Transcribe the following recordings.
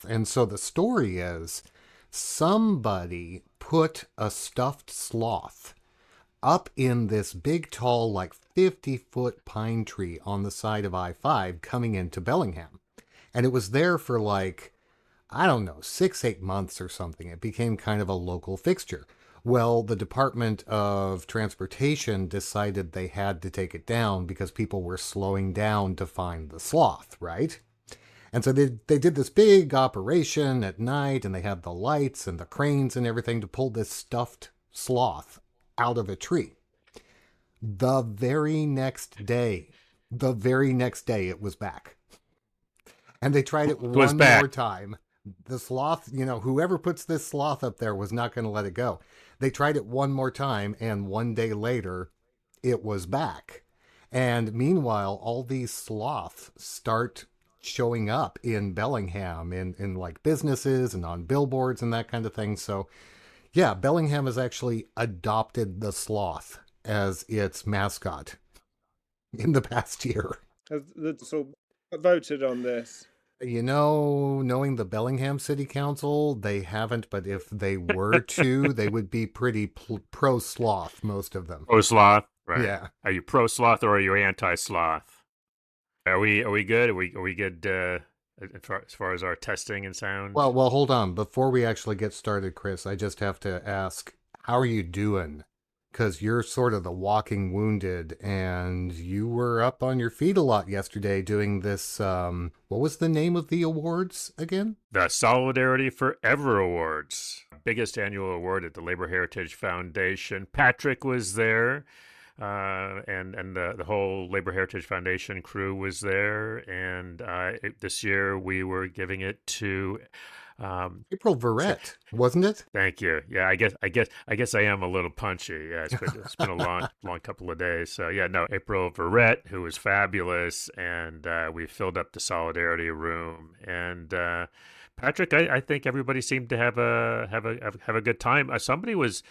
And so the story is somebody put a stuffed sloth up in this big, tall, like 50-foot pine tree on the side of I-5 coming into Bellingham. And it was there for like, I don't know, 6, 8 months or something. It became kind of a local fixture. Well, the Department of Transportation decided they had to take it down because people were slowing down to find the sloth, right? And so they did this big operation at night, and they had the lights and the cranes and everything to pull this stuffed sloth out of a tree. The very next day, it was back. And they tried it Was one back. more time. The sloth, whoever puts this sloth up there was not going to let it go. They tried it one more time, and one day later, it was back. And meanwhile, all these sloths start showing up in Bellingham in like businesses and on billboards and that kind of thing. So yeah, Bellingham has actually adopted the sloth as its mascot in the past year. So voted on this. Knowing the Bellingham City Council, they haven't, but if they were to, they would be pretty pro-sloth, most of them. Pro-sloth, right? Yeah. Are you pro-sloth or are you anti-sloth? Are we good? Are we good as far as our testing and sound? Well, hold on. Before we actually get started, Chris, I just have to ask, how are you doing? Because you're sort of the walking wounded, and you were up on your feet a lot yesterday doing this, what was the name of the awards again? The Solidarity Forever Awards, biggest annual award at the Labor Heritage Foundation. Patrick was there, and the whole Labor Heritage Foundation crew was there, and this year we were giving it to April Verrett, wasn't it? Thank you. Yeah, I guess I am a little punchy. Yeah, it's been a long couple of days. So yeah, no, April Verrett, who was fabulous, and we filled up the Solidarity Room. And Patrick, I think everybody seemed to have a good time. Somebody was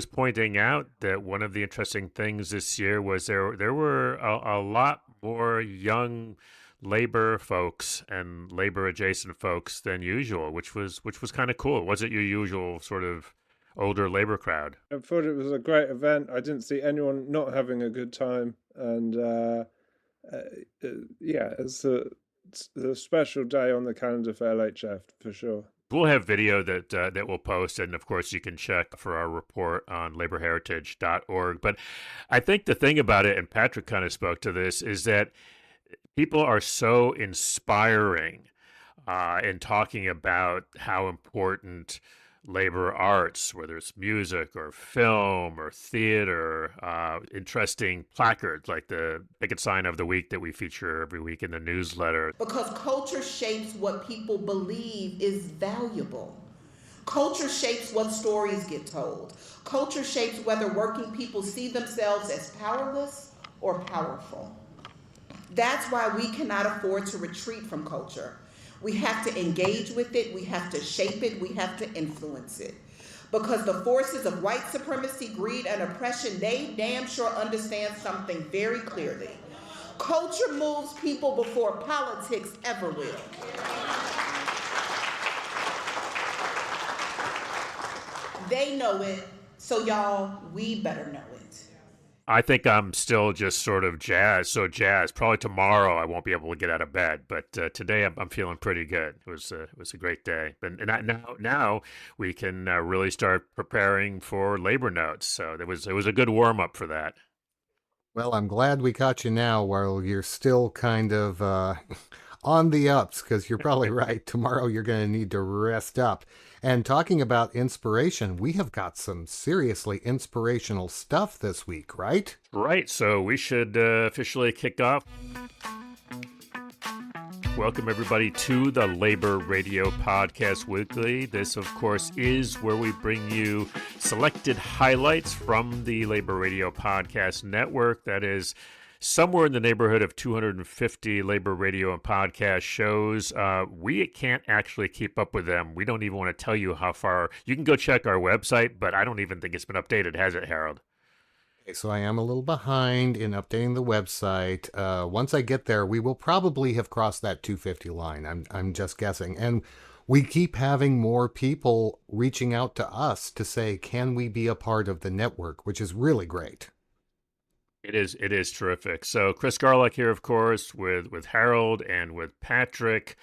pointing out that one of the interesting things this year was there were a lot more young labor folks and labor adjacent folks than usual, which was kind of cool. It wasn't your usual sort of older labor crowd. I thought it was a great event. I didn't see anyone not having a good time, and yeah, it's a special day on the calendar for LHF for sure. We'll have video that we'll post, and of course you can check for our report on laborheritage.org. But I think the thing about it, and Patrick kind of spoke to this, is that people are so inspiring in talking about how important labor arts, whether it's music or film or theater, interesting placards like the Picket Sign of the Week that we feature every week in the newsletter. Because culture shapes what people believe is valuable. Culture shapes what stories get told. Culture shapes whether working people see themselves as powerless or powerful. That's why we cannot afford to retreat from culture. We have to engage with it, we have to shape it, we have to influence it. Because the forces of white supremacy, greed, and oppression, they damn sure understand something very clearly. Culture moves people before politics ever will. They know it, so y'all, we better know it. I think I'm still just sort of jazzed. Probably tomorrow I won't be able to get out of bed, but today I'm feeling pretty good. It was a great day, and now we can really start preparing for labor notes. So it was a good warm up for that. Well, I'm glad we caught you now while you're still kind of on the ups, because you're probably right. Tomorrow you're going to need to rest up. And talking about inspiration, we have got some seriously inspirational stuff this week, right? Right. So we should officially kick off. Welcome, everybody, to the Labor Radio Podcast Weekly. This, of course, is where we bring you selected highlights from the Labor Radio Podcast Network. That is somewhere in the neighborhood of 250 labor radio and podcast shows. We can't actually keep up with them. We don't even want to tell you how far. You can go check our website, but I don't even think it's been updated, has it, Harold? Okay, so I am a little behind in updating the website. Once I get there, we will probably have crossed that 250 line. I'm just guessing. And We keep having more people reaching out to us to say, can we be a part of the network, which is really great. It is terrific. So Chris Garlock here, of course, with Harold and with Patrick.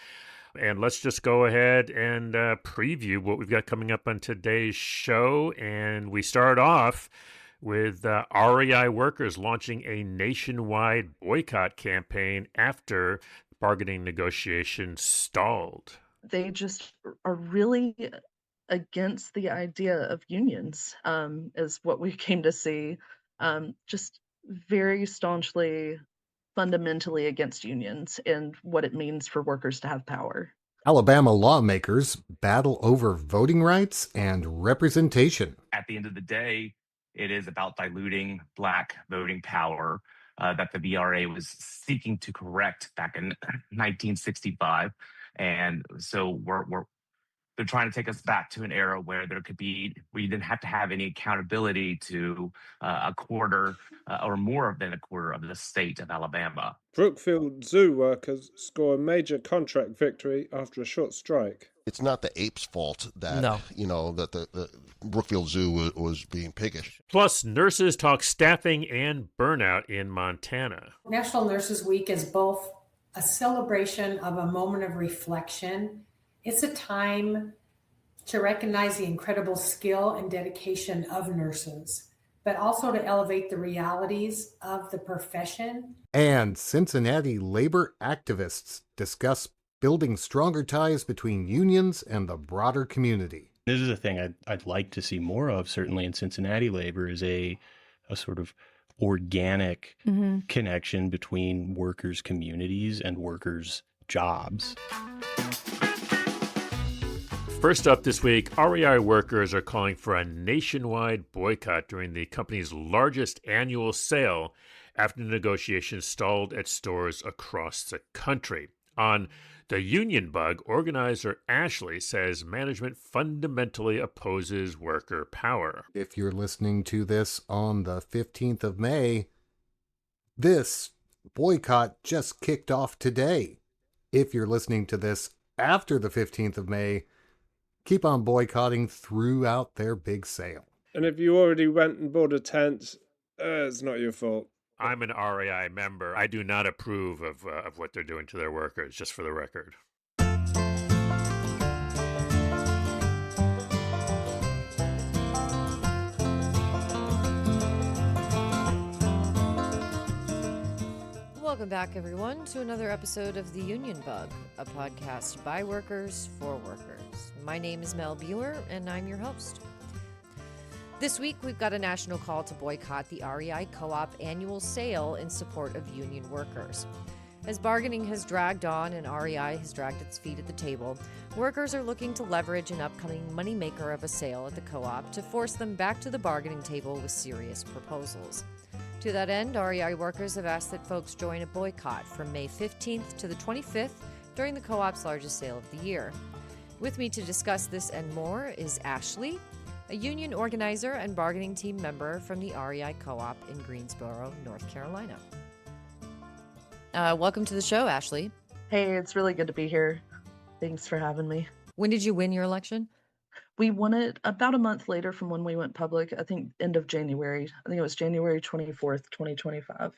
And let's just go ahead and preview what we've got coming up on today's show. And we start off with REI workers launching a nationwide boycott campaign after bargaining negotiations stalled. They just are really against the idea of unions, is what we came to see. Just very staunchly, fundamentally against unions and what it means for workers to have power. Alabama lawmakers battle over voting rights and representation. At the end of the day, it is about diluting Black voting power that the VRA was seeking to correct back in 1965. And so they're trying to take us back to an era where we didn't have to have any accountability to a quarter or more than a quarter of the state of Alabama. Brookfield Zoo workers score a major contract victory after a short strike. It's not the apes' fault that, that the Brookfield Zoo was being piggish. Plus, nurses talk staffing and burnout in Montana. National Nurses Week is both a celebration of a moment of reflection. It's a time to recognize the incredible skill and dedication of nurses, but also to elevate the realities of the profession. And Cincinnati labor activists discuss building stronger ties between unions and the broader community. This is a thing I'd like to see more of, certainly in Cincinnati labor, is a sort of organic connection between workers' communities and workers' jobs. First up this week, REI workers are calling for a nationwide boycott during the company's largest annual sale after negotiations stalled at stores across the country. On The Union Bug, organizer Ashley says management fundamentally opposes worker power. If you're listening to this on the 15th of May, this boycott just kicked off today. If you're listening to this after the 15th of May, keep on boycotting throughout their big sale. And if you already went and bought a tent, it's not your fault. I'm an REI member. I do not approve of what they're doing to their workers, just for the record. Welcome back, everyone, to another episode of The Union Bug, a podcast by workers for workers. My name is Mel Buer, and I'm your host. This week, we've got a national call to boycott the REI Co-op annual sale in support of union workers. As bargaining has dragged on and REI has dragged its feet at the table, workers are looking to leverage an upcoming moneymaker of a sale at the co-op to force them back to the bargaining table with serious proposals. To that end, REI workers have asked that folks join a boycott from May 15th to the 25th during the co-op's largest sale of the year. With me to discuss this and more is Ashley, a union organizer and bargaining team member from the REI Co-op in Greensboro, North Carolina. Welcome to the show, Ashley. Hey, it's really good to be here. Thanks for having me. When did you win your election? We won it about a month later from when we went public, I think end of January. I think it was January 24th, 2025.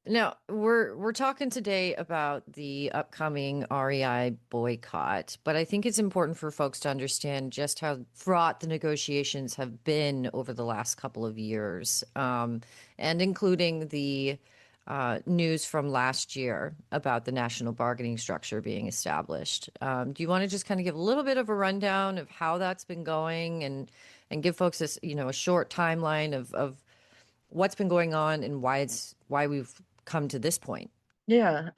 Now, we're talking today about the upcoming REI boycott, but I think it's important for folks to understand just how fraught the negotiations have been over the last couple of years, and including the news from last year about the national bargaining structure being established. Do you want to just kind of give a little bit of a rundown of how that's been going and give folks this, a short timeline of what's been going on and why we've come to this point? Yeah.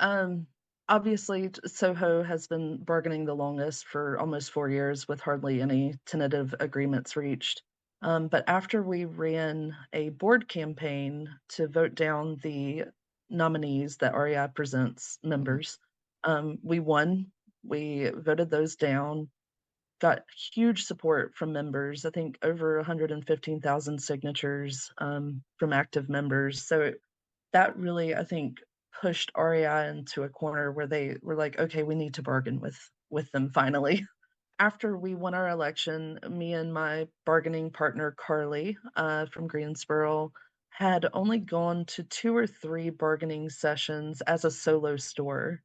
Obviously, Soho has been bargaining the longest for almost 4 years with hardly any tentative agreements reached. But after we ran a board campaign to vote down the nominees that REI presents members, we won. We voted those down, got huge support from members. I think over 115,000 signatures from active members. So that really, I think, pushed REI into a corner where they were like, okay, we need to bargain with them finally. after we won our election, me and my bargaining partner, Carly, from Greensboro, had only gone to 2 or 3 bargaining sessions as a solo store.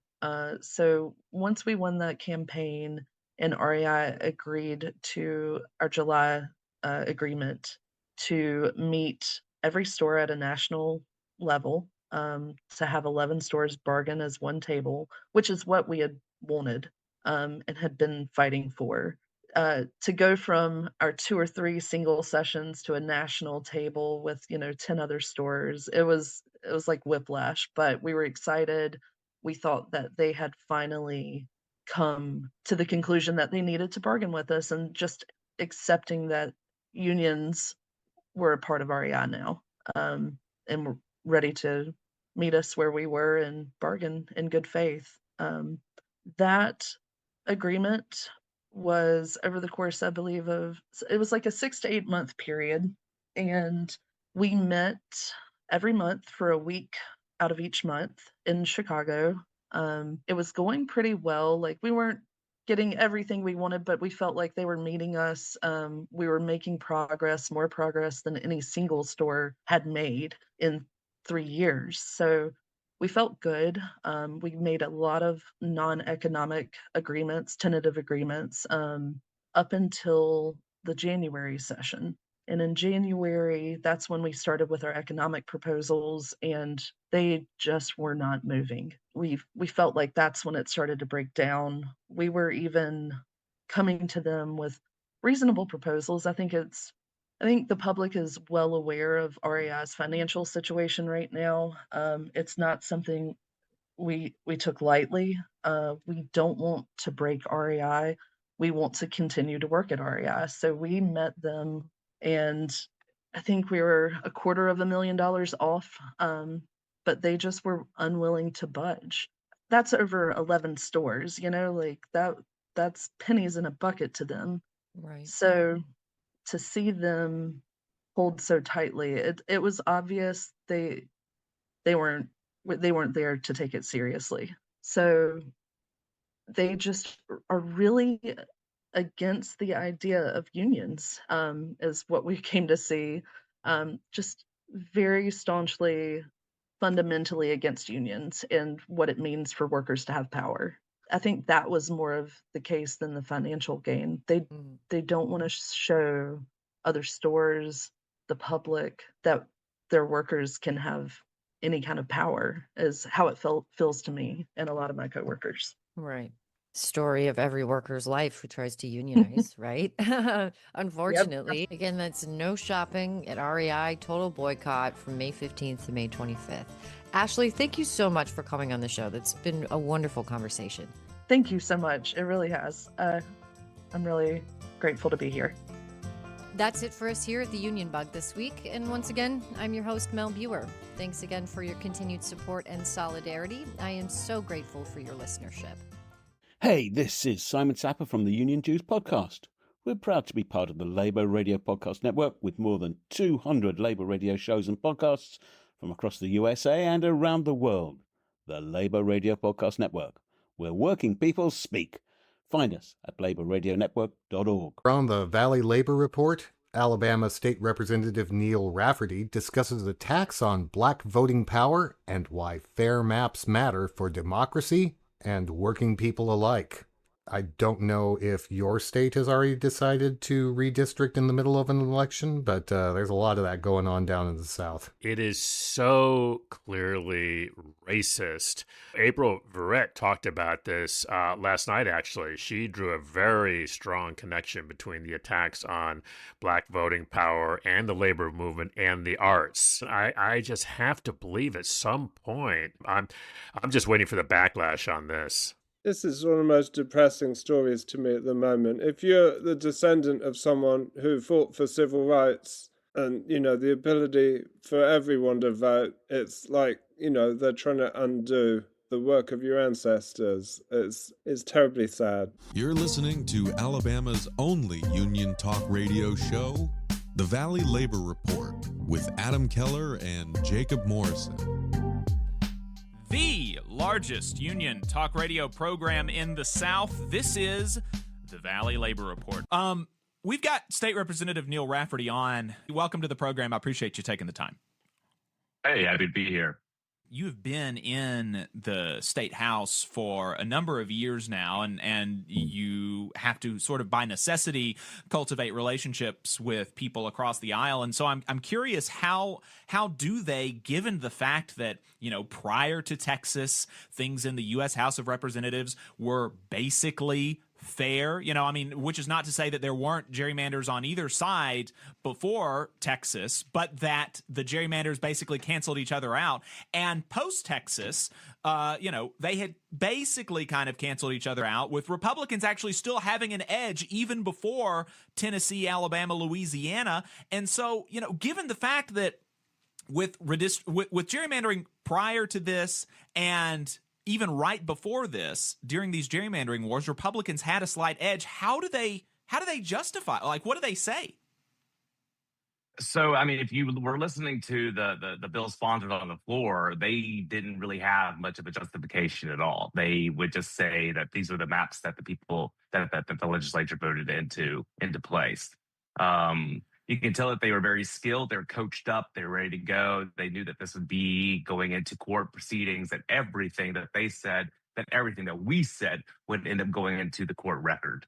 So once we won that campaign and REI agreed to our July agreement to meet every store at a national level, to have 11 stores bargain as one table, which is what we had wanted and had been fighting for. To go from our 2 or 3 single sessions to a national table with 10 other stores, it was like whiplash, but we were excited. We thought that they had finally come to the conclusion that they needed to bargain with us, and just accepting that unions were a part of REI now, and were ready to meet us where we were and bargain in good faith. That agreement was over the course, I believe, it was like a 6 to 8 month period, and we met every month for a week out of each month in Chicago. It was going pretty well. Like, we weren't getting everything we wanted, but we felt like they were meeting us. We were making progress, more progress than any single store had made in 3 years. So we felt good. We made a lot of non-economic agreements, tentative agreements, up until the January session. And in January, that's when we started with our economic proposals, and they just were not moving. We felt like that's when it started to break down. We were even coming to them with reasonable proposals. I think the public is well aware of REI's financial situation right now. It's not something we took lightly. We don't want to break REI. We want to continue to work at REI. So we met them, and I think we were $250,000 off, but they just were unwilling to budge. That's over 11 stores, like that's pennies in a bucket to them. Right. So to see them hold so tightly, it was obvious they weren't there to take it seriously. So they just are really against the idea of unions, is what we came to see. Just very staunchly, fundamentally against unions and what it means for workers to have power. I think that was more of the case than the financial gain. They don't want to show other stores, the public, that their workers can have any kind of power, is how it feels to me and a lot of my coworkers. Right. Story of every worker's life who tries to unionize, right? Unfortunately. Yep. Again, that's no shopping at REI, total boycott from May 15th to May 25th. Ashley, thank you so much for coming on the show. That's been a wonderful conversation. Thank you so much. It really has. I'm really grateful to be here. That's it for us here at the Union Bug this week. And once again, I'm your host, Mel Buer. Thanks again for your continued support and solidarity. I am so grateful for your listenership. Hey, this is Simon Sapper from the Union Jews podcast. We're proud to be part of the Labour Radio Podcast Network with more than 200 Labour Radio shows and podcasts from across the USA and around the world. The Labour Radio Podcast Network, where working people speak. Find us at labourradionetwork.org. On the Valley Labor Report, Alabama State Representative Neil Rafferty discusses attacks on black voting power and why fair maps matter for democracy and working people alike. I don't know if your state has already decided to redistrict in the middle of an election, but there's a lot of that going on down in the South. It is so clearly racist. April Verrett talked about this last night, actually. She drew a very strong connection between the attacks on black voting power and the labor movement and the arts. I just have to believe at some point, I'm just waiting for the backlash on this. This is one of the most depressing stories to me at the moment. If you're the descendant of someone who fought for civil rights and, the ability for everyone to vote, it's like, they're trying to undo the work of your ancestors. It's terribly sad. You're listening to Alabama's only union talk radio show, The Valley Labor Report, with Adam Keller and Jacob Morrison. The largest union talk radio program in the South. This is the Valley Labor Report. We've got State Representative Neil Rafferty on. Welcome to the program. I appreciate you taking the time. Hey, happy to be here. You have been in the state house for a number of years now, and you have to sort of by necessity cultivate relationships with people across the aisle. And so I'm curious, how do they, given the fact that, you know, prior to Texas, things in the U.S. House of Representatives were basically fair, you know, I mean, which is not to say that there weren't gerrymanders on either side before Texas, but that the gerrymanders basically canceled each other out. And post-Texas, you know, they had basically kind of canceled each other out, with Republicans actually still having an edge even before Tennessee, Alabama, Louisiana. And so, you know, given the fact that with gerrymandering prior to this and even right before this, during these gerrymandering wars, Republicans had a slight edge. How do they justify? Like, what do they say? So, I mean, if you were listening to the bill sponsored on the floor, they didn't really have much of a justification at all. They would just say that these are the maps that the people that the legislature voted into place. You can tell that they were very skilled. They were coached up. They were ready to go. They knew that this would be going into court proceedings, and everything that they said, that everything that we said would end up going into the court record,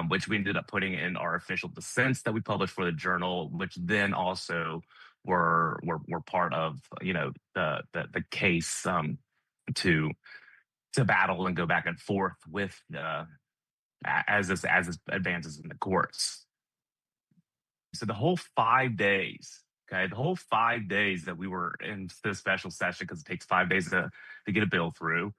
which we ended up putting in our official dissents that we published for the Journal, which then also were part of, you know, the case to battle and go back and forth with as this advances in the courts. So the whole 5 days, that we were in this special session, because it takes 5 days to get a bill through,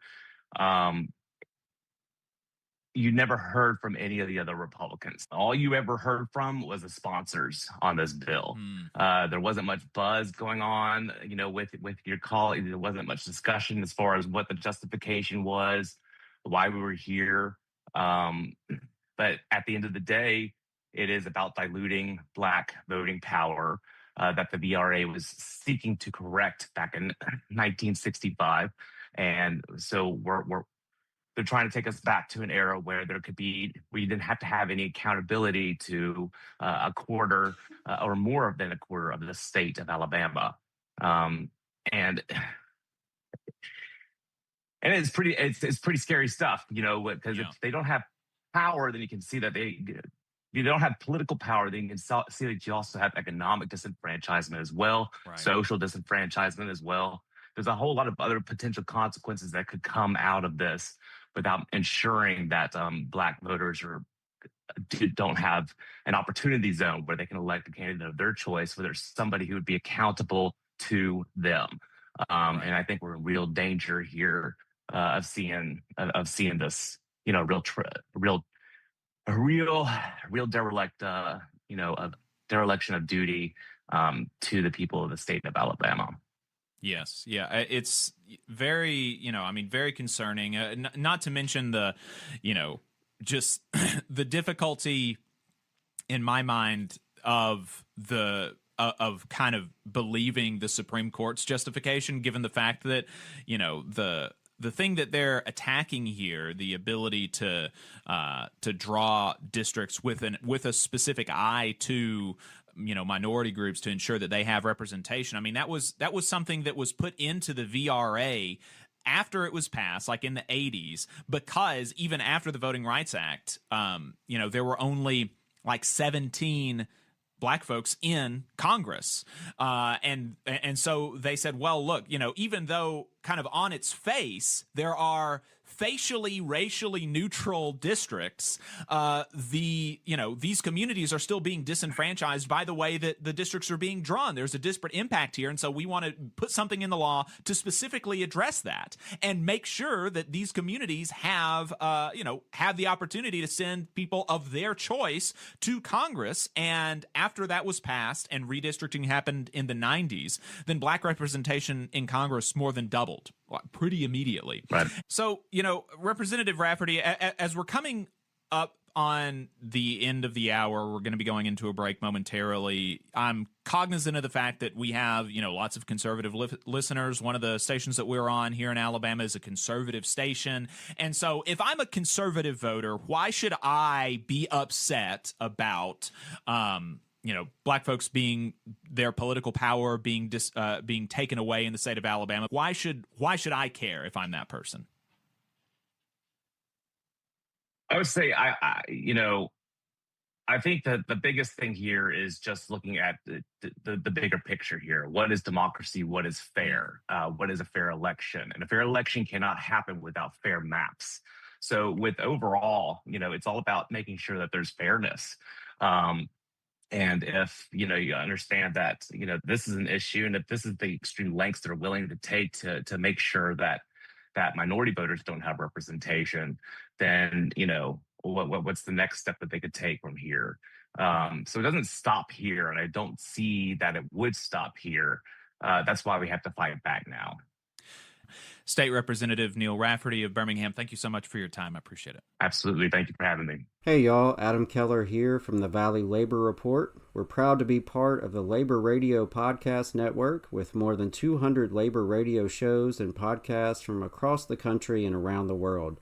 you never heard from any of the other Republicans. All you ever heard from was the sponsors on this bill. There wasn't much buzz going on, you know, with your colleagues. There wasn't much discussion as far as what the justification was, why we were here. But at the end of the day, it is about diluting Black voting power that the VRA was seeking to correct back in 1965. And so they're trying to take us back to an era where we didn't have to have any accountability to a quarter or more than a quarter of the state of Alabama. And it's pretty scary stuff, you know, because if they don't have power, then you can see that you don't have political power, then you can see that you also have economic disenfranchisement as well, right. Social disenfranchisement as well. There's a whole lot of other potential consequences that could come out of this without ensuring that Black voters don't have an opportunity zone where they can elect a candidate of their choice, where there's somebody who would be accountable to them. Right. And I think we're in real danger here of seeing this, you know, real derelict, you know, a dereliction of duty to the people of the state of Alabama. Yes. Yeah. It's very, you know, I mean, very concerning, not to mention the, you know, just the difficulty in my mind of kind of believing the Supreme Court's justification, given the fact that, you know, the thing that they're attacking here, the ability to draw districts with a specific eye to, you know, minority groups to ensure that they have representation. I mean, that was something that was put into the VRA after it was passed, like in the 80s, because even after the Voting Rights Act, you know, there were only like 17 Black folks in Congress. And so they said, well, look, you know, even though kind of on its face, there are facially, racially neutral districts, these communities are still being disenfranchised by the way that the districts are being drawn. There's a disparate impact here. And so we want to put something in the law to specifically address that and make sure that these communities have the opportunity to send people of their choice to Congress. And after that was passed and redistricting happened in the 90s, then Black representation in Congress more than doubled pretty immediately. Right. So, you know, Representative Rafferty, as we're coming up on the end of the hour. We're going to be going into a break momentarily. I'm cognizant of the fact that we have, lots of conservative listeners. One of the stations that we're on here in Alabama is a conservative station. And so if I'm a conservative voter, why should I be upset about, black folks being their political power being taken away in the state of Alabama? Why should I care if I'm that person? I would say, I think that the biggest thing here is just looking at the bigger picture here. What is democracy? What is fair? What is a fair election? And a fair election cannot happen without fair maps. So with overall, it's all about making sure that there's fairness. And if, you understand that, this is an issue, and if this is the extreme lengths they're willing to take to make sure that minority voters don't have representation, then, what's the next step that they could take from here? So it doesn't stop here, and I don't see that it would stop here. That's why we have to fight back now. State Representative Neil Rafferty of Birmingham, thank you so much for your time. I appreciate it. Absolutely. Thank you for having me. Hey, y'all. Adam Keller here from the Valley Labor Report. We're proud to be part of the Labor Radio Podcast Network with more than 200 labor radio shows and podcasts from across the country and around the world.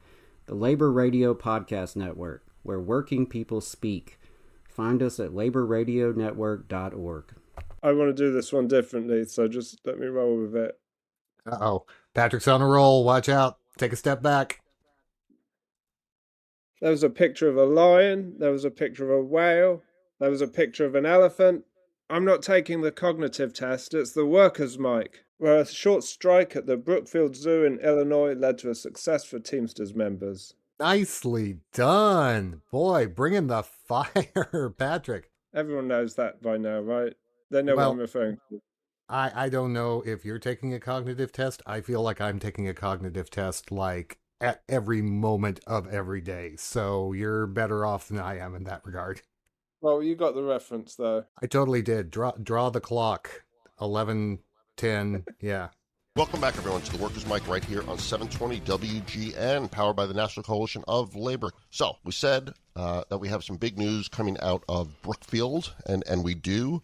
The Labor Radio Podcast Network, where working people speak. Find us at laborradionetwork.org. I want to do this one differently, so just let me roll with it. Uh-oh. Patrick's on a roll. Watch out. Take a step back. There was a picture of a lion. There was a picture of a whale. There was a picture of an elephant. I'm not taking the cognitive test. It's the workers' mic, where a short strike at the Brookfield Zoo in Illinois led to a success for Teamsters members. Nicely done. Boy, bring in the fire, Patrick. Everyone knows that by now, right? They know what I'm referring to. I don't know if you're taking a cognitive test. I feel like I'm taking a cognitive test like at every moment of every day. So you're better off than I am in that regard. Well, you got the reference though. I totally did. Draw the clock. 11:10. Yeah. Welcome back, everyone, to the Workers' Mic right here on 720 WGN, powered by the National Coalition of Labor. So we said that we have some big news coming out of Brookfield, and we do.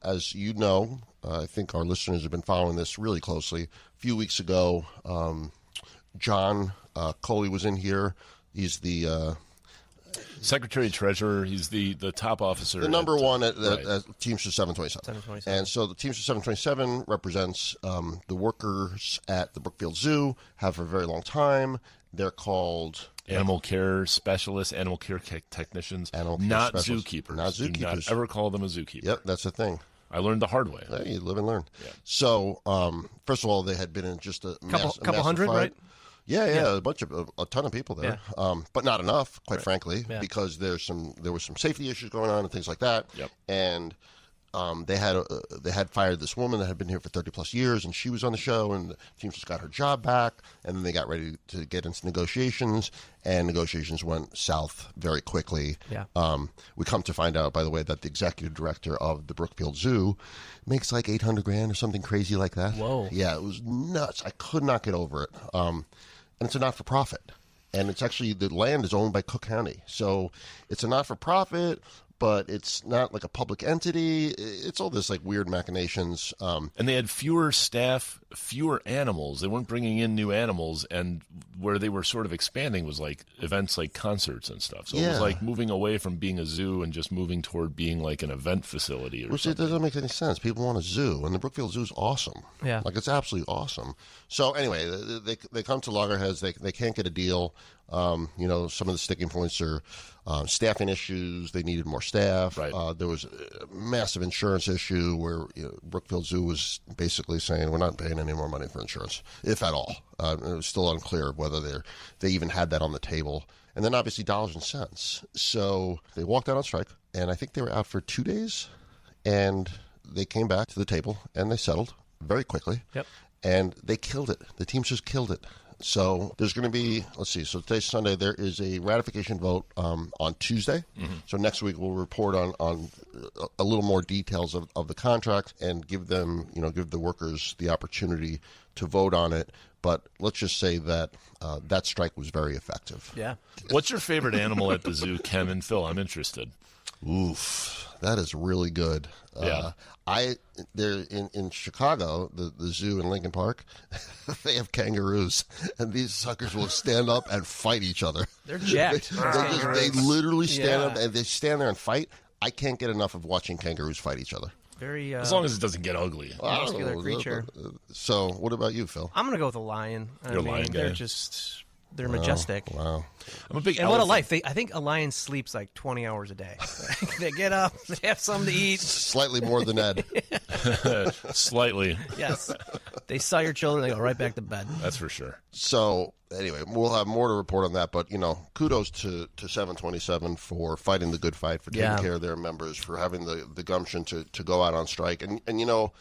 As you know, I think our listeners have been following this really closely. A few weeks ago, John Coley was in here. He's the Secretary Treasurer. He's the top officer. The number one at Teamsters 727. And so the Teamsters 727 represents the workers at the Brookfield Zoo, have for a very long time. They're called animal care specialists, animal care technicians, not zookeepers. Not zookeepers. Do not ever call them a zookeeper. Yep, that's the thing. I learned the hard way. Yeah, you live and learn. Yeah. So, first of all, they had been in just a couple hundred, right? Yeah, a ton of people there, but not enough, quite frankly, because there was some safety issues going on and things like that. Yep. And they had fired this woman that had been here for 30 plus years, and she was on the show, and the team just got her job back, and then they got ready to get into negotiations, and negotiations went south very quickly. Yeah. We come to find out, by the way, that the executive director of the Brookfield Zoo makes like $800,000 or something crazy like that. Whoa. Yeah, it was nuts. I could not get over it. And it's a not-for-profit. And it's actually, the land is owned by Cook County. So it's a not-for-profit, but it's not like a public entity. It's all this like weird machinations. And they had fewer staff, fewer animals. They weren't bringing in new animals. And where they were sort of expanding was like events like concerts and stuff. So it was like moving away from being a zoo and just moving toward being like an event facility or something. It doesn't make any sense. People want a zoo, and the Brookfield Zoo is awesome. Yeah. Like, it's absolutely awesome. So anyway, they come to loggerheads. They can't get a deal. Some of the sticking points are staffing issues. They needed more staff. Right. There was a massive insurance issue where Brookfield Zoo was basically saying, we're not paying any more money for insurance, if at all. It was still unclear whether they even had that on the table. And then obviously dollars and cents. So they walked out on strike, and I think they were out for 2 days. And they came back to the table, and they settled very quickly. Yep. And they killed it. The Teamsters killed it. So there's going to be, let's see, so today's Sunday, there is a ratification vote on Tuesday. So next week we'll report on a little more details of the contract and give them, give the workers the opportunity to vote on it. But let's just say that that strike was very effective. Yeah. What's your favorite animal at the zoo, Ken and Phil? I'm interested. Oof, that is really good. Yeah. They're in Chicago, the zoo in Lincoln Park, they have kangaroos, and these suckers will stand up and fight each other. They're jacked. They literally stand up and they stand there and fight. I can't get enough of watching kangaroos fight each other. Very as long as it doesn't get ugly. Muscular creature. So, what about you, Phil? I'm gonna go with a lion. You're a lion guy. They're majestic. Wow. I'm a big and elephant. what a life. I think a lion sleeps like 20 hours a day. They get up, they have something to eat. Slightly more than Ed. Slightly. Yes. They saw your children, they go right back to bed. That's for sure. So, anyway, we'll have more to report on that. But, kudos to 727 for fighting the good fight, for taking care of their members, for having the gumption to go out on strike. And I'll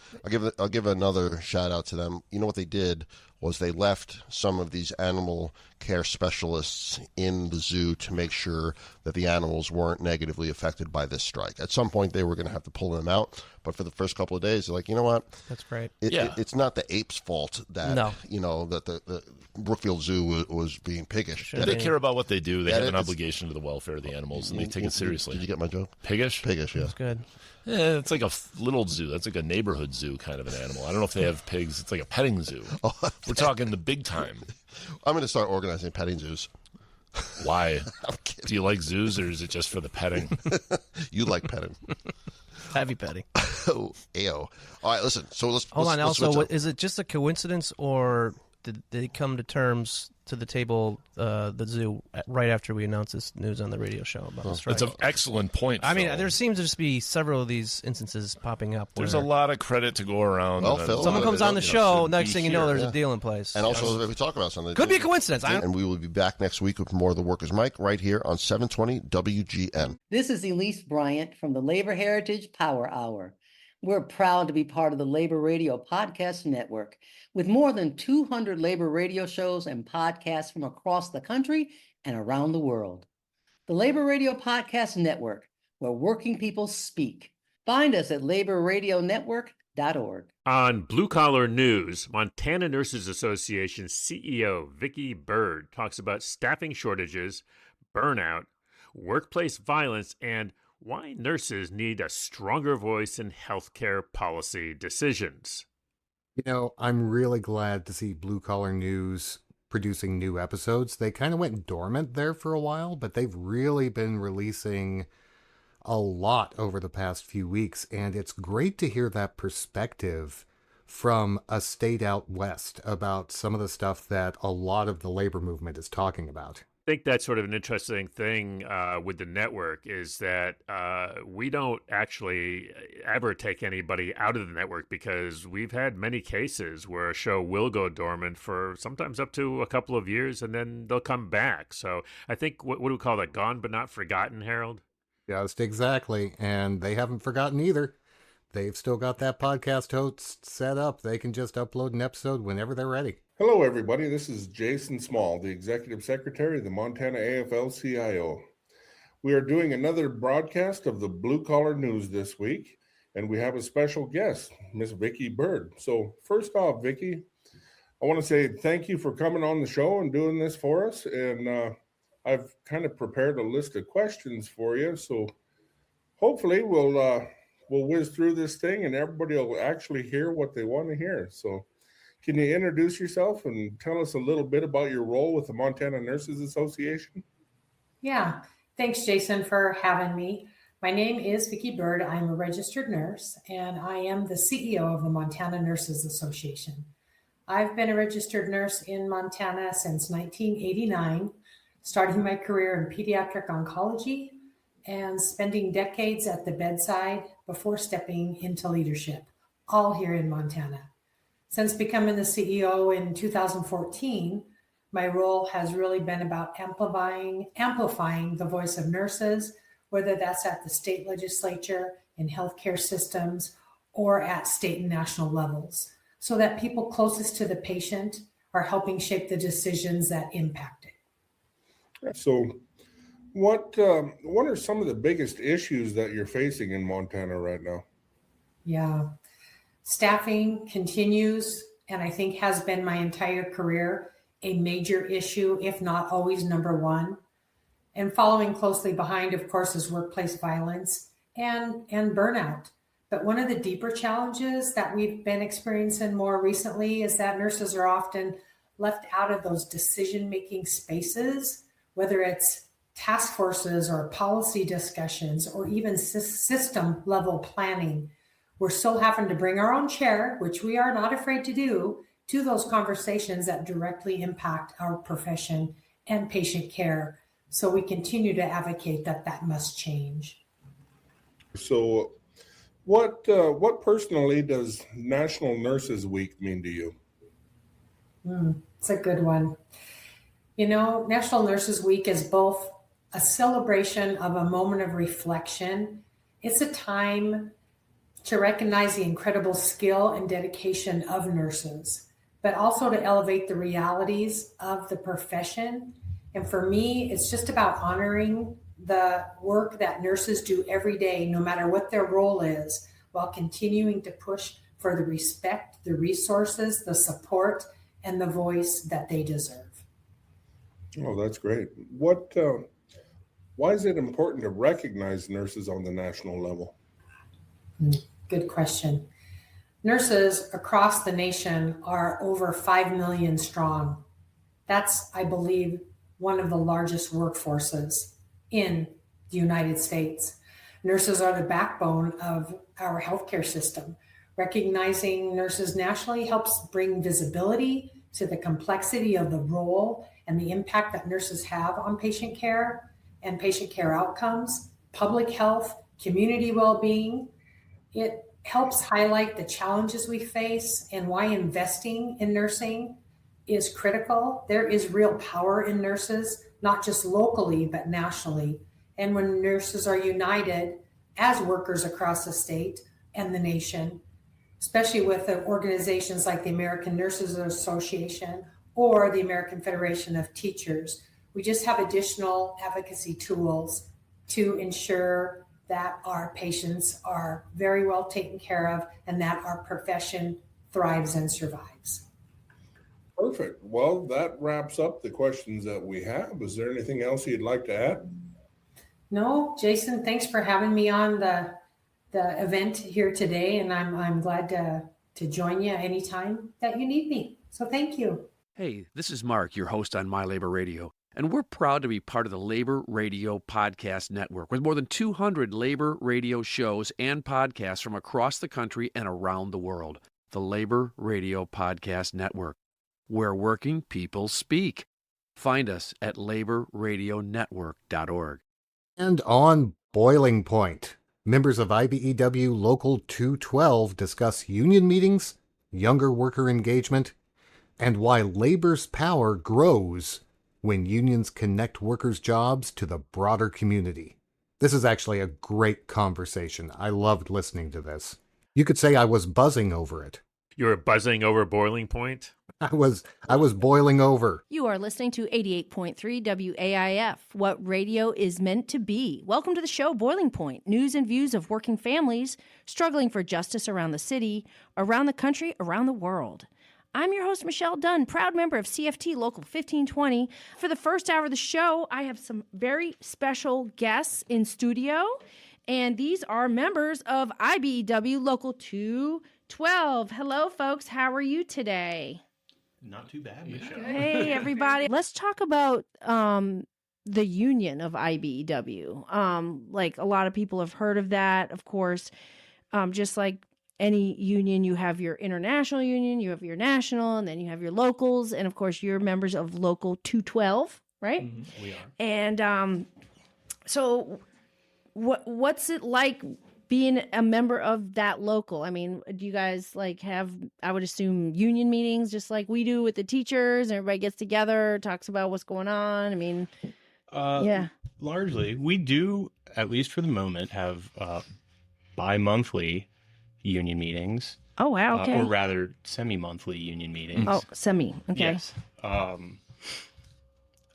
give another shout out to them. You know what they did was they left some of these animal care specialists in the zoo to make sure that the animals weren't negatively affected by this strike. At some point, they were going to have to pull them out. But for the first couple of days, they're like, you know what? That's great. It's not the apes' fault that, that the Brookfield Zoo was being piggish. They care about what they do. They have an obligation to the welfare of the animals, and they take it seriously. Did you get my joke? Piggish? Piggish, yeah. That's good. Yeah, it's like a little zoo. That's like a neighborhood zoo kind of an animal. I don't know if they have pigs. It's like a petting zoo. We're talking the big time. I'm going to start organizing petting zoos. Why? Do you like zoos, or is it just for the petting? You like petting. Heavy petting. Oh, ayo. All right, listen. So let's hold on. Let's also, is it just a coincidence, or did they come to terms to the table, the zoo, right after we announced this news on the radio show about the strike? That's an excellent point, Phil. I mean, there seems to just be several of these instances popping up. There's a lot of credit to go around. Well, Phil, someone comes on the show, next thing you know, there's a deal in place. And also, if we talk about something, could be a coincidence. And we will be back next week with more of the Workers' Mic right here on 720 WGN. This is Elise Bryant from the Labor Heritage Power Hour. We're proud to be part of the Labor Radio Podcast Network, with more than 200 labor radio shows and podcasts from across the country and around the world. The Labor Radio Podcast Network, where working people speak. Find us at laborradionetwork.org. On Blue Collar News, Montana Nurses Association CEO Vicki Bird talks about staffing shortages, burnout, workplace violence, and why nurses need a stronger voice in healthcare policy decisions. I'm really glad to see Blue Collar News producing new episodes. They kind of went dormant there for a while, but they've really been releasing a lot over the past few weeks, and it's great to hear that perspective from a state out west about some of the stuff that a lot of the labor movement is talking about. I think that's sort of an interesting thing with the network is that we don't actually ever take anybody out of the network, because we've had many cases where a show will go dormant for sometimes up to a couple of years, and then they'll come back. So I think, what do we call that? Gone but not forgotten, Harold? Just exactly. And they haven't forgotten either. They've still got that podcast host set up. They can just upload an episode whenever they're ready. Hello, everybody. This is Jason Small, the Executive Secretary of the Montana AFL-CIO. We are doing another broadcast of the Blue Collar News this week, and we have a special guest, Miss Vicki Bird. So first off, Vicki, I want to say thank you for coming on the show and doing this for us. And I've kind of prepared a list of questions for you. So hopefully we'll whiz through this thing and everybody will actually hear what they want to hear. So can you introduce yourself and tell us a little bit about your role with the Montana Nurses Association? Yeah, thanks, Jason, for having me. My name is Vicki Bird. I'm a registered nurse, and I am the CEO of the Montana Nurses Association. I've been a registered nurse in Montana since 1989, starting my career in pediatric oncology and spending decades at the bedside before stepping into leadership, all here in Montana. Since becoming the CEO in 2014, my role has really been about amplifying the voice of nurses, whether that's at the state legislature, in healthcare systems, or at state and national levels, so that people closest to the patient are helping shape the decisions that impact it. So, what are some of the biggest issues that you're facing in Montana right now? Yeah, staffing continues, and I think has been my entire career, a major issue, if not always number one. And following closely behind, of course, is workplace violence and burnout. But one of the deeper challenges that we've been experiencing more recently is that nurses are often left out of those decision-making spaces, whether it's task forces or policy discussions or even system level planning. We're still having to bring our own chair, which we are not afraid to do, to those conversations that directly impact our profession and patient care. So we continue to advocate that must change. So what personally does National Nurses Week mean to you? It's a good one. You know, National Nurses Week is both a celebration of a moment of reflection. It's a time to recognize the incredible skill and dedication of nurses, but also to elevate the realities of the profession. And for me, it's just about honoring the work that nurses do every day, no matter what their role is, while continuing to push for the respect, the resources, the support, and the voice that they deserve. Oh, that's great. Why is it important to recognize nurses on the national level? Good question. Nurses across the nation are over 5 million strong. That's, I believe, one of the largest workforces in the United States. Nurses are the backbone of our healthcare system. Recognizing nurses nationally helps bring visibility to the complexity of the role and the impact that nurses have on patient care and patient care outcomes, public health, community well-being. It helps highlight the challenges we face and why investing in nursing is critical. There is real power in nurses, not just locally, but nationally. And when nurses are united as workers across the state and the nation, especially with organizations like the American Nurses Association or the American Federation of Teachers, we just have additional advocacy tools to ensure that our patients are very well taken care of and that our profession thrives and survives. Perfect. Well, that wraps up the questions that we have. Is there anything else you'd like to add? No, Jason, thanks for having me on the event here today, and I'm glad to join you anytime that you need me. So thank you. Hey, this is Mark, your host on My Labor Radio, and we're proud to be part of the Labor Radio Podcast Network with more than 200 labor radio shows and podcasts from across the country and around the world. The Labor Radio Podcast Network, where working people speak. Find us at laborradionetwork.org. And on Boiling Point, members of IBEW Local 212 discuss union meetings, younger worker engagement, and why labor's power grows when unions connect workers' jobs to the broader community. This is actually a great conversation. I loved listening to this. You could say I was buzzing over it. You were buzzing over Boiling Point? I was boiling over. You are listening to 88.3 WAIF, what radio is meant to be. Welcome to the show, Boiling Point, news and views of working families struggling for justice around the city, around the country, around the world. I'm your host, Michelle Dunn, proud member of CFT Local 1520. For the first hour of the show, I have some very special guests in studio, and these are members of IBEW Local 212. Hello, folks. How are you today? Not too bad, Michelle. Hey, everybody. Let's talk about the union of IBEW. Like a lot of people have heard of that, of course. Just like any union, you have your international union, you have your national, and then you have your locals. And of course, you're members of Local 212, right? Mm-hmm. We are. And so what's it like being a member of that local? I mean, do you guys like have, I would assume, union meetings just like we do with the teachers, and everybody gets together, talks about what's going on? I mean, yeah. Largely, we do, at least for the moment, have bi-monthly union meetings. Oh, wow. Okay. Or rather, semi-monthly union meetings. Oh, semi. Okay. Yes. I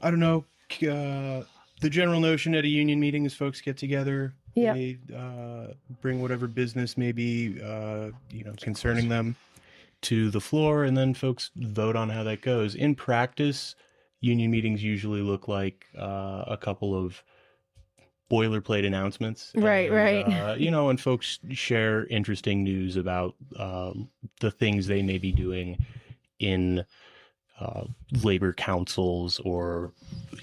don't know. The general notion at a union meeting is folks get together. Yeah. They bring whatever business may be, concerning them to the floor, and then folks vote on how that goes. In practice, union meetings usually look like a couple of boilerplate announcements. Right. And folks share interesting news about the things they may be doing in labor councils or,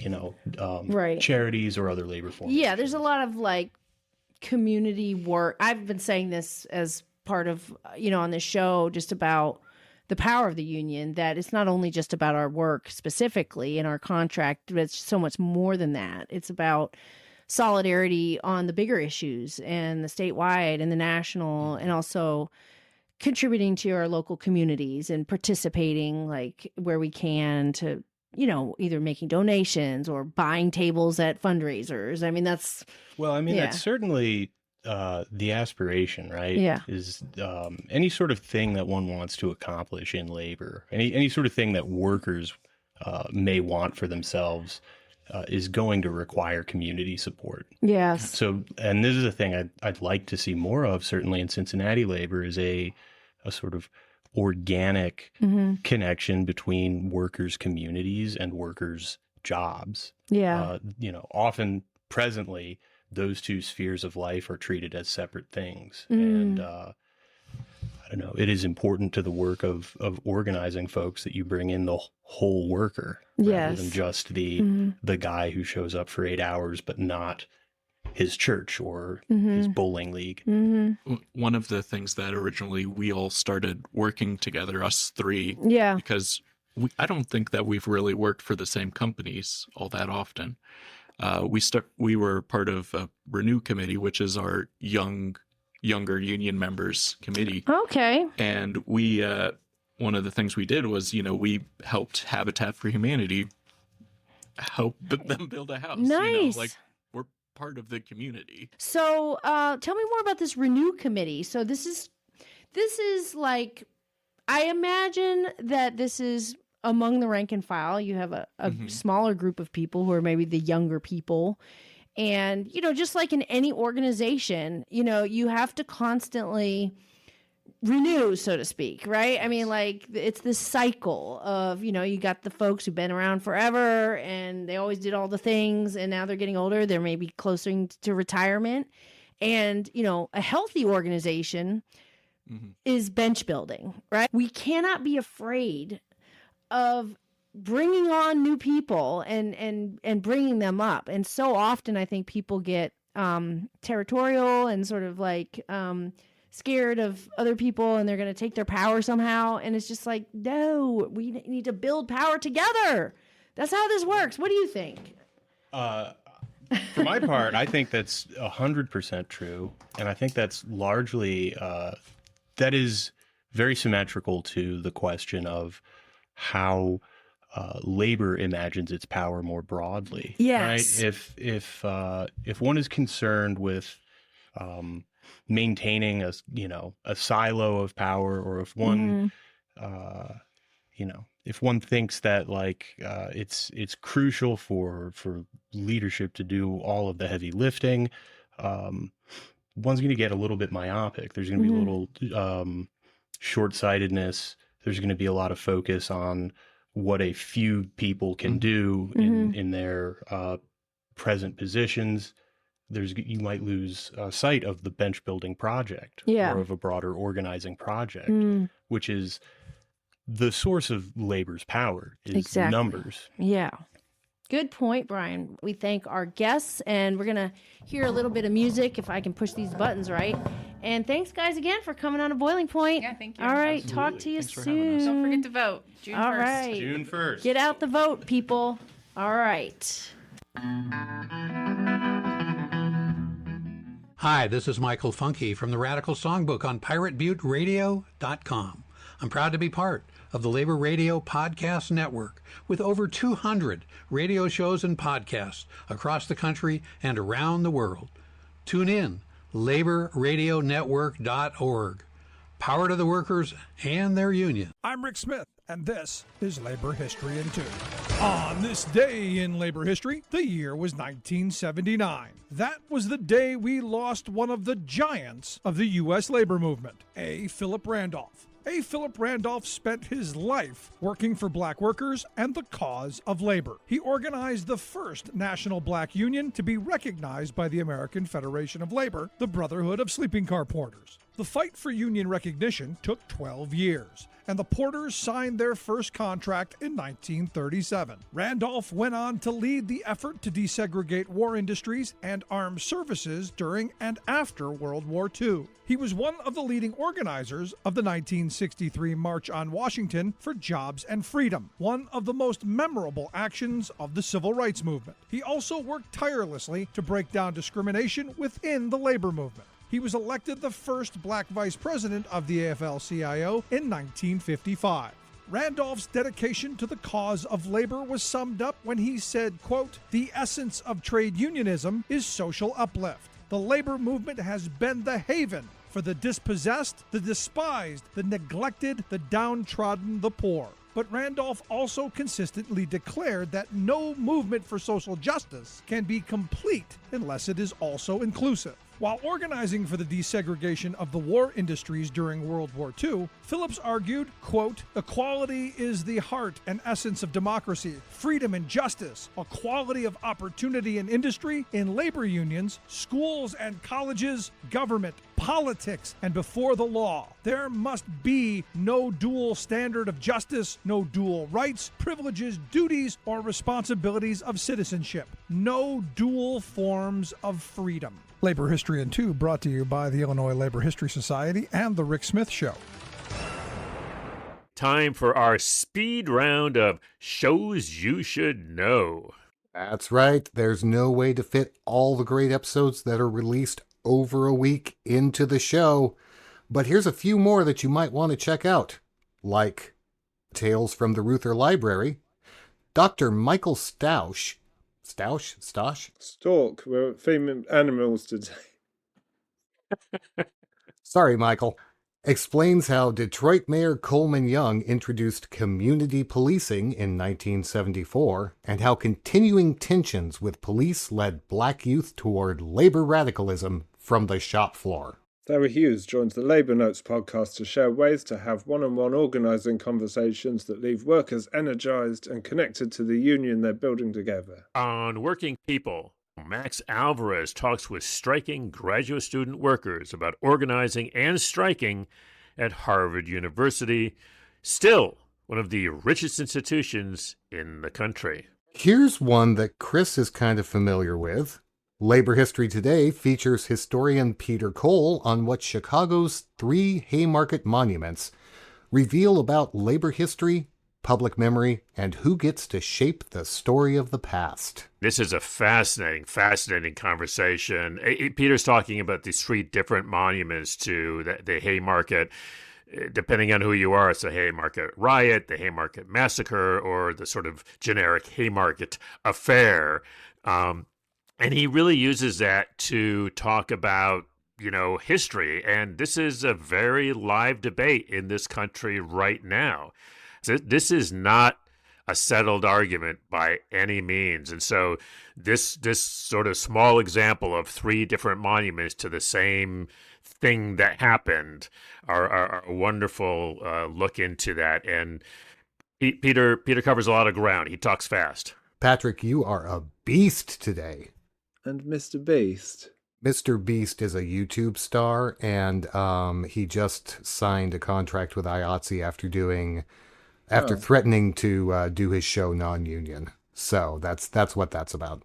Right. charities or other labor forms. Yeah, there's a lot of like community work. I've been saying this as part of, on this show, just about the power of the union, that it's not only just about our work specifically in our contract, but it's so much more than that. It's about solidarity on the bigger issues and the statewide and the national, and also contributing to our local communities and participating like where we can to, either making donations or buying tables at fundraisers. I mean, that's certainly the aspiration, right? Yeah. Is any sort of thing that one wants to accomplish in labor, any sort of thing that workers may want for themselves is going to require community support. Yes. So, and this is a thing I'd like to see more of, certainly in Cincinnati labor, is a sort of organic connection between workers' communities and workers' jobs. Yeah. Often presently, those two spheres of life are treated as separate things. And I don't know, it is important to the work of organizing folks that you bring in the whole worker rather than just the guy who shows up for 8 hours, but not his church or his bowling league. One of the things that originally we all started working together, us three, because I don't think that we've really worked for the same companies all that often. We were part of a Renew committee, which is our younger union members committee. Okay. And we, one of the things we did was, we helped Habitat for Humanity help them build a house. Nice. We're part of the community. So tell me more about this Renew committee. So this is like, I imagine that this is among the rank and file. You have a smaller group of people who are maybe the younger people. And, just like in any organization, you have to constantly renew, so to speak, right? I mean, like, it's this cycle of, you got the folks who've been around forever and they always did all the things, and now they're getting older. They're maybe closer to retirement. And, a healthy organization is bench building, right? We cannot be afraid of bringing on new people and bringing them up. And so often I think people get territorial and sort of like scared of other people, and they're going to take their power somehow. And it's just like, no, we need to build power together. That's how this works. What do you think? For my part, I think that's 100% true. And I think that's largely, that is very symmetrical to the question of how labor imagines its power more broadly. Yes. Right? If one is concerned with maintaining a silo of power, or if one if one thinks that it's crucial for leadership to do all of the heavy lifting, one's going to get a little bit myopic. There's going to be a little short-sightedness. There's going to be a lot of focus on what a few people can do in their present positions. You might lose sight of the bench building project or of a broader organizing project, which is the source of labor's power is numbers. Yeah. Good point, Brian. We thank our guests, and we're going to hear a little bit of music if I can push these buttons right. And thanks, guys, again for coming on to Boiling Point. Yeah, thank you. All right, Absolutely. talk to you Thanks for soon. having us. Don't forget to vote. June 1st. All right. June 1st. Get out the vote, people. All right. Hi, this is Michael Funky from the Radical Songbook on PirateButteRadio.com. I'm proud to be part of the Labor Radio Podcast Network with over 200 radio shows and podcasts across the country and around the world. Tune in, laborradionetwork.org. power to the workers and their union. I'm Rick Smith, and this is Labor History in 2. On this day in labor history, the year was 1979. That was the day we lost one of the giants of the U.S. labor movement, A. Philip Randolph. A. Philip Randolph spent his life working for black workers and the cause of labor. He organized the first national black union to be recognized by the American Federation of Labor, the Brotherhood of Sleeping Car Porters. The fight for union recognition took 12 years, and the porters signed their first contract in 1937. Randolph went on to lead the effort to desegregate war industries and armed services during and after World War II. He was one of the leading organizers of the 1963 March on Washington for Jobs and Freedom, one of the most memorable actions of the Civil Rights Movement. He also worked tirelessly to break down discrimination within the labor movement. He was elected the first black vice president of the AFL-CIO in 1955. Randolph's dedication to the cause of labor was summed up when he said, quote, "The essence of trade unionism is social uplift. The labor movement has been the haven for the dispossessed, the despised, the neglected, the downtrodden, the poor." But Randolph also consistently declared that no movement for social justice can be complete unless it is also inclusive. While organizing for the desegregation of the war industries during World War II, Phillips argued, quote, "Equality is the heart and essence of democracy, freedom and justice, equality of opportunity in industry, in labor unions, schools and colleges, government, politics, and before the law. There must be no dual standard of justice, no dual rights, privileges, duties, or responsibilities of citizenship, no dual forms of freedom." Labor History in 2 brought to you by the Illinois Labor History Society and The Rick Smith Show. Time for our speed round of shows you should know. That's right. There's no way to fit all the great episodes that are released over a week into the show. But here's a few more that you might want to check out, like Tales from the Ruther Library, Dr. Michael Stausch. Stork. We're theming animals today. Sorry, Michael. Explains how Detroit Mayor Coleman Young introduced community policing in 1974 and how continuing tensions with police led black youth toward labor radicalism from the shop floor. Sarah Hughes joins the Labour Notes podcast to share ways to have one-on-one organising conversations that leave workers energised and connected to the union they're building together. On Working People, Max Alvarez talks with striking graduate student workers about organizing and striking at Harvard University, still one of the richest institutions in the country. Here's one that Chris is kind of familiar with. Labor History Today features historian Peter Cole on what Chicago's 3 Haymarket monuments reveal about labor history, public memory, and who gets to shape the story of the past. This is a fascinating conversation. Peter's talking about these 3 different monuments to the Haymarket. Depending on who you are, it's the Haymarket Riot, the Haymarket Massacre, or the sort of generic Haymarket Affair. And he really uses that to talk about, history. And this is a very live debate in this country right now. This is not a settled argument by any means. And so this sort of small example of 3 different monuments to the same thing that happened are a wonderful look into that. And Peter covers a lot of ground. He talks fast. Patrick, you are a beast today. And Mr. Beast. Mr. Beast is a YouTube star, and he just signed a contract with IATSE after threatening to do his show non-union. So that's what that's about.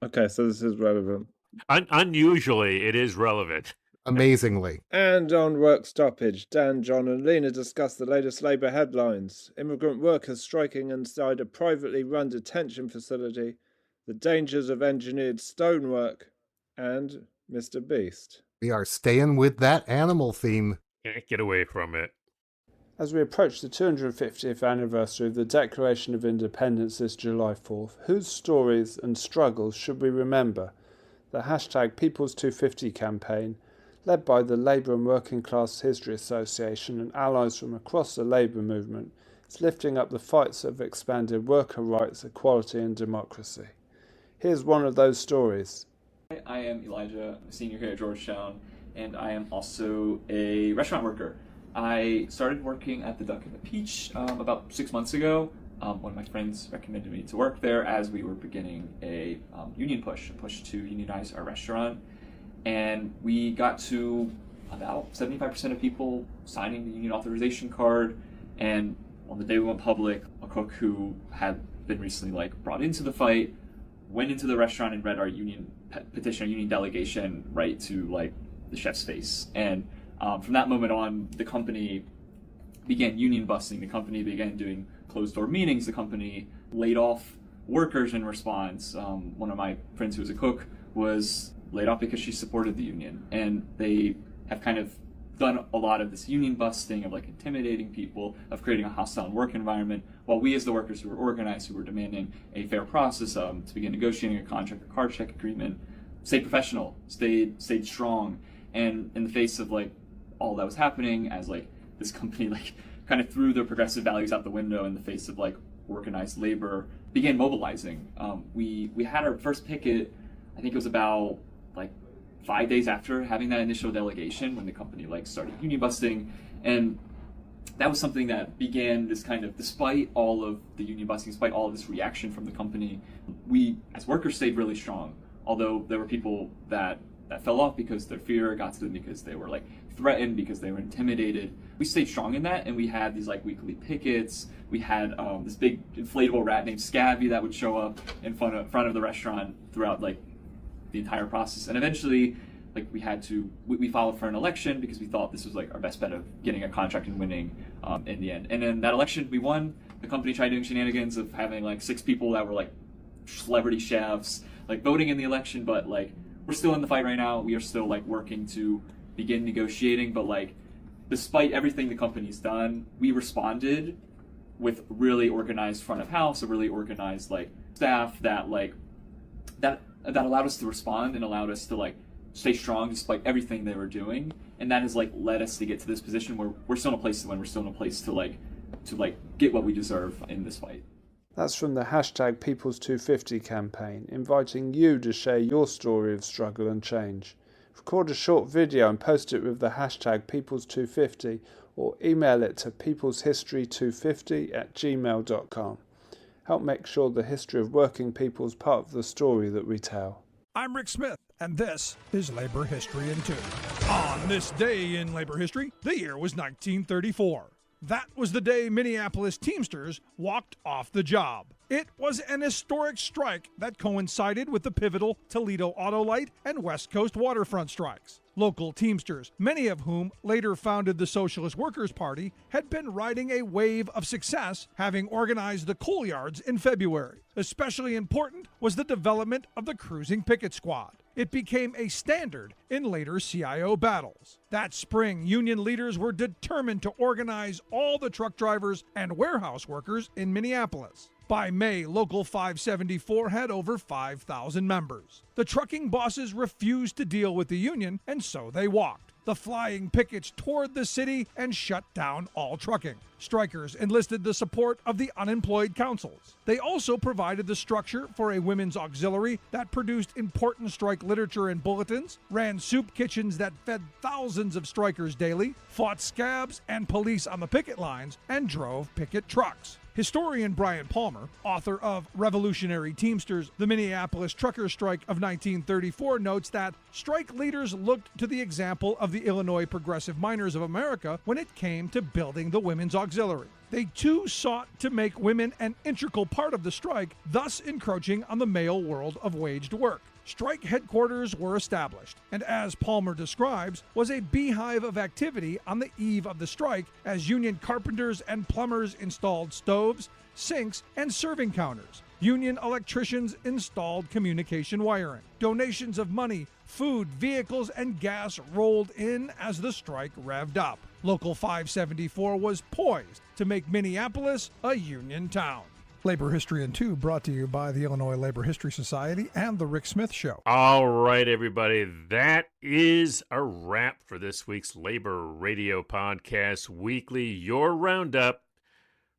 Okay, so this is relevant. Unusually, it is relevant. Amazingly. And on work stoppage, Dan, John and Lena discuss the latest Labour headlines. Immigrant workers striking inside a privately run detention facility, the dangers of engineered stonework, and Mr. Beast. We are staying with that animal theme. Can't get away from it. As we approach the 250th anniversary of the Declaration of Independence this July 4th, whose stories and struggles should we remember? The hashtag People's250 campaign led by the Labour and Working Class History Association and allies from across the labour movement. It's lifting up the fights that have expanded worker rights, equality and democracy. Here's one of those stories. I am Elijah, a senior here at Georgetown, and I am also a restaurant worker. I started working at the Duck and the Peach about 6 months ago. One of my friends recommended me to work there as we were beginning a union push, to unionize our restaurant. And we got to about 75% of people signing the union authorization card. And on the day we went public, a cook who had been recently brought into the fight went into the restaurant and read our union petition, our union delegation, right to the chef's face. And from that moment on, the company began union busting. The company began doing closed door meetings. The company laid off workers in response. One of my friends who was a cook was laid off because she supported the union. And they have kind of done a lot of this union busting, of intimidating people, of creating a hostile work environment, while we as the workers who were organized, who were demanding a fair process to begin negotiating a contract or card check agreement, stayed professional, stayed strong. And in the face of all that was happening, as this company kind of threw their progressive values out the window in the face of organized labor, began mobilizing. We had our first picket, I think it was about 5 days after having that initial delegation, when the company started union busting. And that was something that began this kind of, despite all of the union busting, despite all of this reaction from the company, we as workers stayed really strong. Although there were people that fell off because their fear got to them, because they were threatened, because they were intimidated. We stayed strong in that, and we had these weekly pickets. We had this big inflatable rat named Scabby that would show up in front of the restaurant throughout the entire process. And eventually we filed for an election because we thought this was our best bet of getting a contract and winning in the end. And then that election we won. The company tried doing shenanigans of having 6 people that were celebrity chefs voting in the election, but we're still in the fight right now. We are still working to begin negotiating, but despite everything the company's done, we responded with really organized front of house, a really organized staff that that allowed us to respond and allowed us to stay strong despite everything they were doing. And that has led us to get to this position where we're still in a place to win. We're still in a place to get what we deserve in this fight. That's from the hashtag Peoples250 campaign, inviting you to share your story of struggle and change. Record a short video and post it with the hashtag Peoples250, or email it to peopleshistory250@gmail.com. Help make sure the history of working people is part of the story that we tell. I'm Rick Smith, and this is Labor History in 2. On this day in labor history, the year was 1934. That was the day Minneapolis Teamsters walked off the job. It was an historic strike that coincided with the pivotal Toledo Autolite and West Coast waterfront strikes. Local Teamsters, many of whom later founded the Socialist Workers' Party, had been riding a wave of success, having organized the coal yards in February. Especially important was the development of the Cruising Picket Squad. It became a standard in later CIO battles. That spring, union leaders were determined to organize all the truck drivers and warehouse workers in Minneapolis. By May, Local 574 had over 5,000 members. The trucking bosses refused to deal with the union, and so they walked. The flying pickets toured the city and shut down all trucking. Strikers enlisted the support of the unemployed councils. They also provided the structure for a women's auxiliary that produced important strike literature and bulletins, ran soup kitchens that fed thousands of strikers daily, fought scabs and police on the picket lines, and drove picket trucks. Historian Brian Palmer, author of Revolutionary Teamsters, the Minneapolis Trucker Strike of 1934, notes that strike leaders looked to the example of the Illinois Progressive Miners of America when it came to building the women's auxiliary. They too sought to make women an integral part of the strike, thus encroaching on the male world of waged work. Strike headquarters were established, and as Palmer describes, was a beehive of activity on the eve of the strike as union carpenters and plumbers installed stoves, sinks, and serving counters. Union electricians installed communication wiring. Donations of money, food, vehicles, and gas rolled in as the strike revved up. Local 574 was poised to make Minneapolis a union town. Labor History in 2 brought to you by the Illinois Labor History Society and The Rick Smith Show. All right, everybody. That is a wrap for this week's Labor Radio Podcast Weekly, your roundup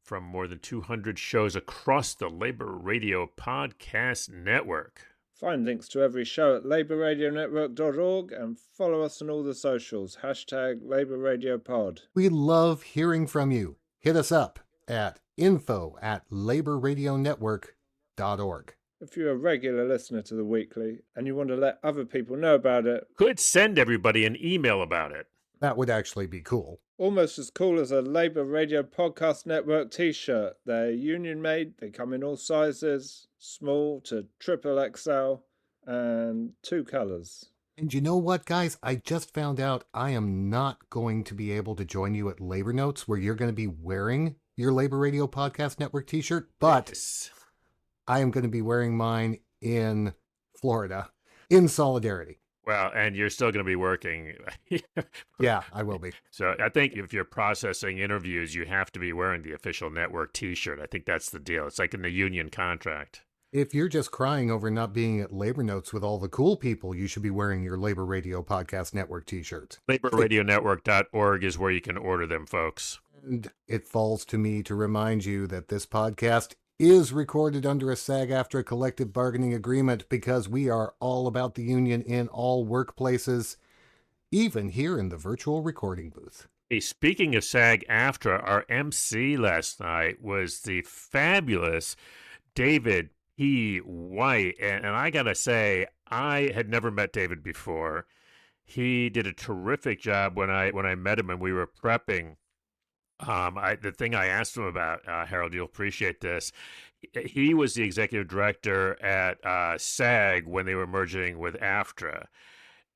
from more than 200 shows across the Labor Radio Podcast Network. Find links to every show at laborradionetwork.org and follow us on all the socials. #LaborRadioPod. We love hearing from you. Hit us up at info@laborradionetwork.org. If you're a regular listener to the Weekly and you want to let other people know about it, could send everybody an email about it. That would actually be cool. Almost as cool as a Labor Radio Podcast Network t-shirt. They're union made, they come in all sizes, small to triple XL, and 2 colors. And you know what, guys? I just found out I am not going to be able to join you at Labor Notes, where you're going to be wearing your Labor Radio Podcast Network t-shirt, but yes, I am going to be wearing mine in Florida in solidarity. Well, and you're still going to be working. Yeah, I will be. So I think if you're processing interviews, you have to be wearing the official network t-shirt. I think that's the deal. It's like in the union contract. If you're just crying over not being at Labor Notes with all the cool people, you should be wearing your Labor Radio Podcast Network t-shirts. LaborRadioNetwork.org is where you can order them, folks. And it falls to me to remind you that this podcast is recorded under a SAG-AFTRA collective bargaining agreement because we are all about the union in all workplaces, even here in the virtual recording booth. Hey, speaking of SAG-AFTRA, our MC last night was the fabulous David P. White. And I got to say, I had never met David before. He did a terrific job when I met him and we were prepping. The thing I asked him about, Harold, you'll appreciate this. He was the executive director at SAG when they were merging with AFTRA.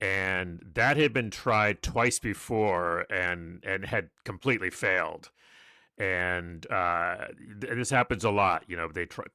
And that had been tried twice before and had completely failed. And this happens a lot. You know, they try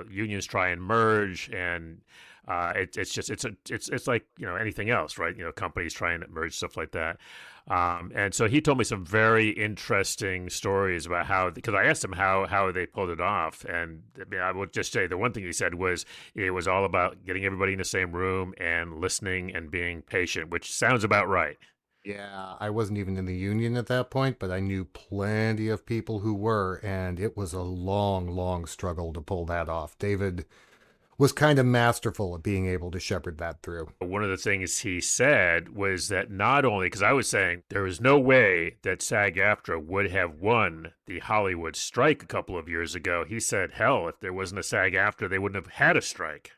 unions try and merge, and it's like, you know, anything else, right? You know, companies trying to merge, stuff like that. And so he told me some very interesting stories about how, because I asked him how they pulled it off. And I mean, I would just say the one thing he said was it was all about getting everybody in the same room and listening and being patient, which sounds about right. Yeah, I wasn't even in the union at that point, but I knew plenty of people who were, and it was a long, long struggle to pull that off. David was kind of masterful at being able to shepherd that through. One of the things he said was that not only, because I was saying there was no way that SAG-AFTRA would have won the Hollywood strike a couple of years ago. He said, hell, if there wasn't a SAG-AFTRA, they wouldn't have had a strike.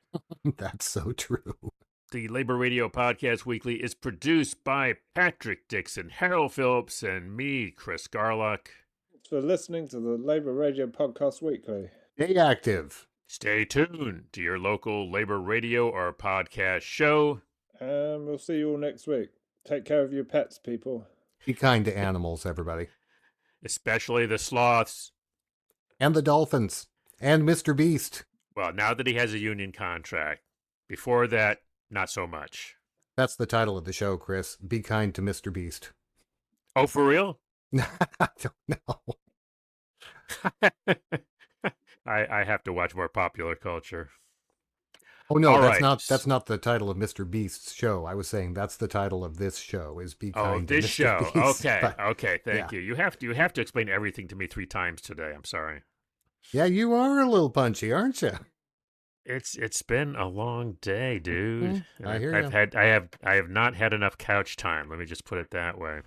That's so true. The Labor Radio Podcast Weekly is produced by Patrick Dixon, Harold Phillips, and me, Chris Garlock. Thanks for listening to the Labor Radio Podcast Weekly. Stay active. Stay tuned to your local labor radio or podcast show. And we'll see you all next week. Take care of your pets, people. Be kind to animals, everybody. Especially the sloths. And the dolphins. And Mr. Beast. Well, now that he has a union contract. Before that, not so much. That's the title of the show, Chris. Be kind to Mr. Beast. Oh, for real? I don't know. I have to watch more popular culture. Oh no, that's not the title of Mr. Beast's show. I was saying that's the title of this show is Be Kind to Mr. show. Beast. Okay, thank you. You have to explain everything to me 3 times today. I'm sorry. Yeah, you are a little punchy, aren't you? It's been a long day, dude. Mm-hmm. I hear you. I have not had enough couch time. Let me just put it that way.